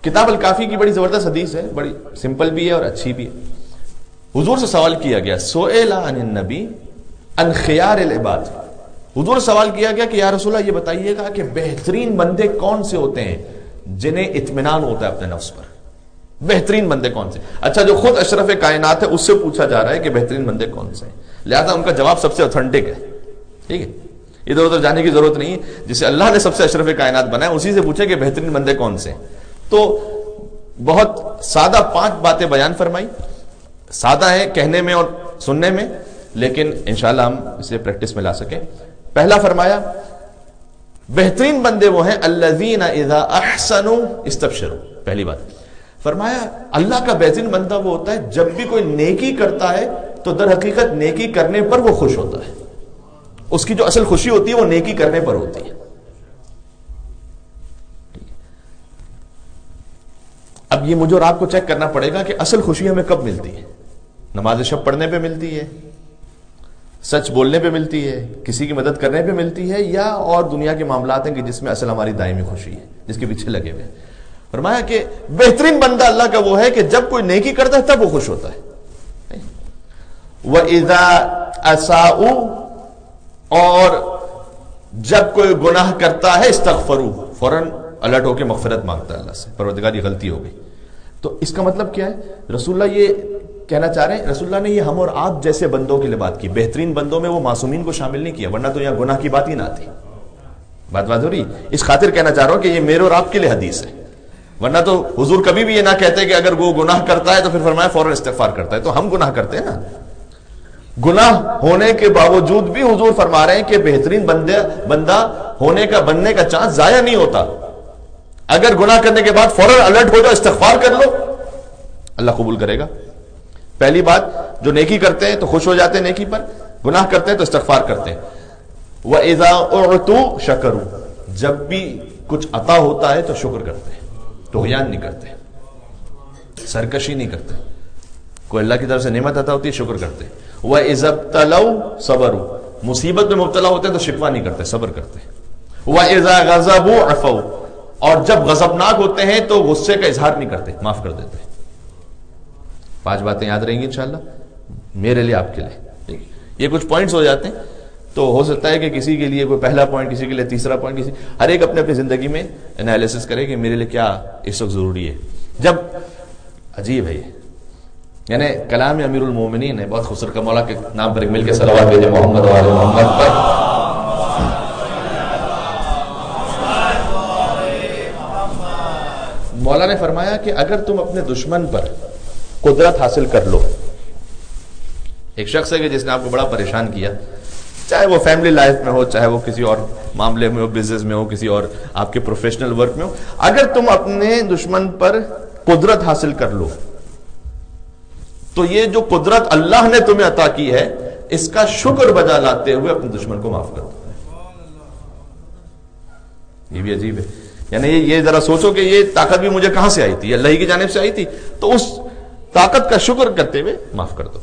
کتاب الکافی کی بڑی زبردست حدیث ہے، بڑی سمپل بھی ہے اور اچھی بھی ہے۔ حضور سے سوال کیا گیا، سئل عن النبی عن خیار العباد، حضور سے سوال کیا گیا کہ یا رسول اللہ یہ بتائیے گا کہ بہترین بندے کون سے ہوتے ہیں جنہیں اطمینان ہوتا ہے اپنے نفس پر، بہترین بندے کون سے؟ اچھا جو خود اشرف کائنات ہے اس سے پوچھا جا رہا ہے کہ بہترین بندے کون سے ہیں، لہذا ان کا جواب سب سے اوتھینٹک ہے، ٹھیک ہے، ادھر ادھر جانے کی ضرورت نہیں ہے، جسے اللہ نے سب سے اشرف کائنات بنایا اسی سے پوچھے کہ بہترین بندے کون سے ہیں۔ تو بہت سادہ 5 باتیں بیان فرمائی، سادہ ہے کہنے میں اور سننے میں، لیکن انشاءاللہ ہم اسے پریکٹس میں لا سکیں۔ پہلا فرمایا بہترین بندے وہ ہیں الذین اذا احسنوا استبشروا، پہلی بات فرمایا اللہ کا بہترین بندہ وہ ہوتا ہے جب بھی کوئی نیکی کرتا ہے تو در حقیقت نیکی کرنے پر وہ خوش ہوتا ہے، اس کی جو اصل خوشی ہوتی ہے وہ نیکی کرنے پر ہوتی ہے۔ اب یہ مجھے اور آپ کو چیک کرنا پڑے گا کہ اصل خوشی ہمیں کب ملتی ہے؟ نماز شب پڑھنے پہ ملتی ہے، سچ بولنے پہ ملتی ہے، کسی کی مدد کرنے پہ ملتی ہے، یا اور دنیا کے معاملات ہیں کہ جس میں اصل ہماری دائمی خوشی ہے، جس کے پیچھے لگے ہوئے؟ فرمایا کہ بہترین بندہ اللہ کا وہ ہے کہ جب کوئی نیکی کرتا ہے تب وہ خوش ہوتا ہے۔ وَإِذَا أَسَاءُوا، اور جب کوئی گناہ کرتا ہے استغفروا، فوراً الرٹ ہو کے مغفرت مانگتا ہے اللہ سے، پروردگار یہ غلطی ہو گئی۔ تو اس کا مطلب کیا ہے؟ رسول اللہ یہ کہنا چاہ رہے ہیں، رسول اللہ نے یہ ہم اور آپ جیسے بندوں کے لیے بات کی، بہترین بندوں میں وہ معصومین کو شامل نہیں کیا، ورنہ تو یہاں گناہ کی بات ہی نہ آتی۔ بات ہو رہی، اس خاطر کہنا چاہ رہا ہوں کہ یہ میرے اور آپ کے لیے حدیث ہے، ورنہ تو حضور کبھی بھی یہ نہ کہتے کہ اگر وہ گناہ کرتا ہے تو پھر فرمایا فوراً استغفار کرتا ہے، تو ہم گناہ کرتے ہیں نا۔ گناہ ہونے کے باوجود بھی حضور فرما رہے ہیں کہ بہترین بندہ ہونے کا بننے کا چانس ضائع نہیں ہوتا، اگر گناہ کرنے کے بعد فوراً الرٹ ہو جاؤ، استغفار کر لو، اللہ قبول کرے گا۔ پہلی بات، جو نیکی کرتے ہیں تو خوش ہو جاتے ہیں نیکی پر، گناہ کرتے ہیں تو استغفار کرتے ہیں۔ وَإِذَا أُعْطُوا شَكَرُوا، جب بھی کچھ عطا ہوتا ہے تو شکر کرتے ہیں، طغیان نہیں کرتے، سرکشی نہیں کرتے، کوئی اللہ کی طرف سے نعمت عطا ہوتی ہے شکر کرتے ہیں۔ وَإِذَا ابْتَلَوْا صَبَرُوا، مصیبت میں مبتلا ہوتے ہیں تو شکوہ نہیں کرتے، صبر کرتے ہیں۔ وَإِذَا غَضَبُوا عَفَوْا، اور جب غضبناک ہوتے ہیں تو غصے کا اظہار نہیں کرتے، معاف کر دیتے ہیں۔ 5 باتیں یاد رہیں گی انشاءاللہ میرے لیے، آپ کے لیے۔ یہ کچھ پوائنٹس ہو جاتے ہیں تو ہو سکتا ہے کہ کسی کے لیے کوئی پہلا پوائنٹ، کسی کے لیے تیسرا پوائنٹ، ہر ایک اپنے اپنی زندگی میں انالیسس کرے کہ میرے لیے کیا اس وقت ضروری ہے۔ جب عجیب ہے، یعنی کلام امیر المومنین ہے، بہت خوبصورت، کا مولا کے نام پر ایک مل کے صلوات بھیجے محمد و آل محمد پر۔ مولا نے فرمایا کہ اگر تم اپنے دشمن پر قدرت حاصل کر لو، ایک شخص ہے کہ جس نے آپ کو بڑا پریشان کیا، چاہے وہ فیملی لائف میں ہو، چاہے وہ کسی اور معاملے میں ہو، بزنس میں ہو، کسی اور آپ کے پروفیشنل ورک میں ہو، اگر تم اپنے دشمن پر قدرت حاصل کر لو تو یہ جو قدرت اللہ نے تمہیں عطا کی ہے اس کا شکر بجا لاتے ہوئے اپنے دشمن کو معاف کر دو۔ یہ بھی عجیب ہے، یعنی یہ ذرا سوچو کہ یہ طاقت بھی مجھے کہاں سے آئی تھی؟ اللہ ہی کی جانب سے آئی تھی، تو اس طاقت کا شکر کرتے ہوئے معاف کر دو۔